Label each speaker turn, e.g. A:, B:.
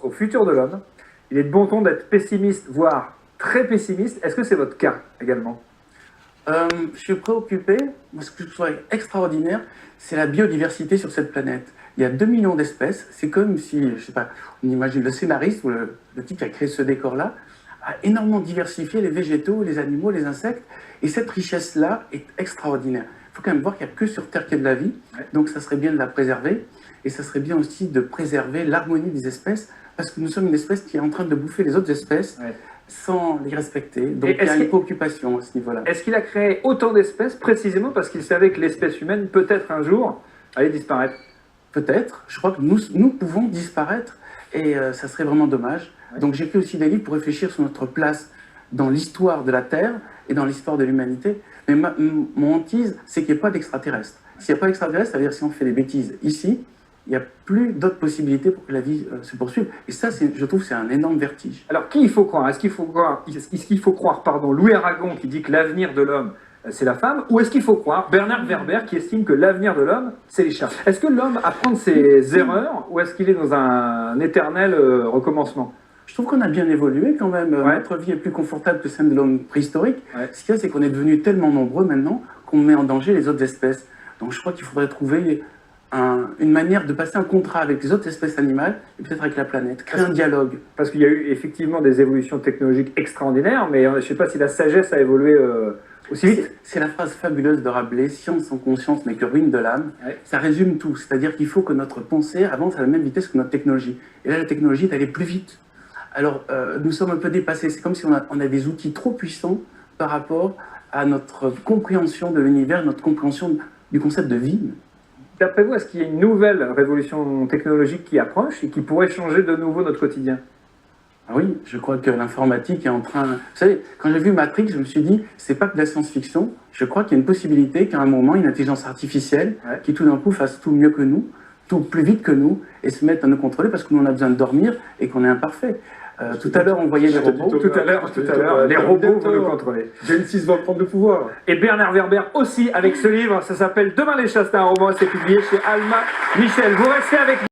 A: pense au futur de l'homme, il est de bon ton d'être pessimiste, voire très pessimiste. Est-ce que c'est votre cas également?
B: Je suis préoccupé. Moi, ce que je trouve extraordinaire, c'est la biodiversité sur cette planète. Il y a 2 millions d'espèces. C'est comme si, je sais pas, on imagine le scénariste ou le type qui a créé ce décor-là a énormément diversifié les végétaux, les animaux, les insectes. Et cette richesse-là est extraordinaire. Il faut quand même voir qu'il n'y a que sur Terre qu'il y a de la vie. Donc, ça serait bien de la préserver. Et ça serait bien aussi de préserver l'harmonie des espèces, parce que nous sommes une espèce qui est en train de bouffer les autres espèces sans les respecter. Donc il y a une préoccupation à ce niveau-là.
A: Est-ce qu'il a créé autant d'espèces précisément parce qu'il savait que l'espèce humaine peut-être un jour allait disparaître?
B: Peut-être. Je crois que nous pouvons disparaître et ça serait vraiment dommage. Donc j'écris aussi des livres pour réfléchir sur notre place dans l'histoire de la Terre et dans l'histoire de l'humanité. Mais mon hantise, c'est qu'il n'y ait pas d'extraterrestres. S'il n'y a pas d'extraterrestres, ça veut dire si on fait des bêtises ici, il n'y a plus d'autres possibilités pour que la vie se poursuive. Et ça, je trouve, c'est un énorme vertige.
A: Alors, qui il faut croire? Est-ce qu'il faut croire, Louis Aragon qui dit que l'avenir de l'homme, c'est la femme? Ou est-ce qu'il faut croire Bernard Werber qui estime que l'avenir de l'homme, c'est les chats? Est-ce que l'homme apprend de ses erreurs ou est-ce qu'il est dans un éternel recommencement?
B: Je trouve qu'on a bien évolué quand même. Notre vie est plus confortable que celle de l'homme préhistorique. Ce qu'il y a, c'est qu'on est devenus tellement nombreux maintenant qu'on met en danger les autres espèces. Donc je crois qu'il faudrait trouver une manière de passer un contrat avec les autres espèces animales et peut-être avec la planète, créer un dialogue.
A: Parce qu'il y a eu effectivement des évolutions technologiques extraordinaires, mais je ne sais pas si la sagesse a évolué aussi vite.
B: C'est la phrase fabuleuse de Rabelais, science sans conscience n'est que ruine de l'âme. Ça résume tout, c'est-à-dire qu'il faut que notre pensée avance à la même vitesse que notre technologie. Et là, la technologie est allée plus vite. Alors, nous sommes un peu dépassés, c'est comme si on a des outils trop puissants par rapport à notre compréhension de l'univers, notre compréhension du concept de vie.
A: D'après vous, est-ce qu'il y a une nouvelle révolution technologique qui approche et qui pourrait changer de nouveau notre quotidien?
B: Ah oui, je crois que l'informatique est en train... Vous savez, quand j'ai vu Matrix, je me suis dit, c'est pas que de la science-fiction. Je crois qu'il y a une possibilité qu'à un moment, une intelligence artificielle qui tout d'un coup fasse tout mieux que nous, tout plus vite que nous, et se mette à nous contrôler parce que nous, on a besoin de dormir et qu'on est imparfait. Tout à l'heure, on voyait les robots.
A: Tout à l'heure, les robots vont nous contrôler.
C: Genesis va prendre le pouvoir.
A: Et Bernard Werber aussi avec ce livre, ça s'appelle Demain les chats, c'est un roman, c'est publié chez Alma Michel. Vous restez avec nous.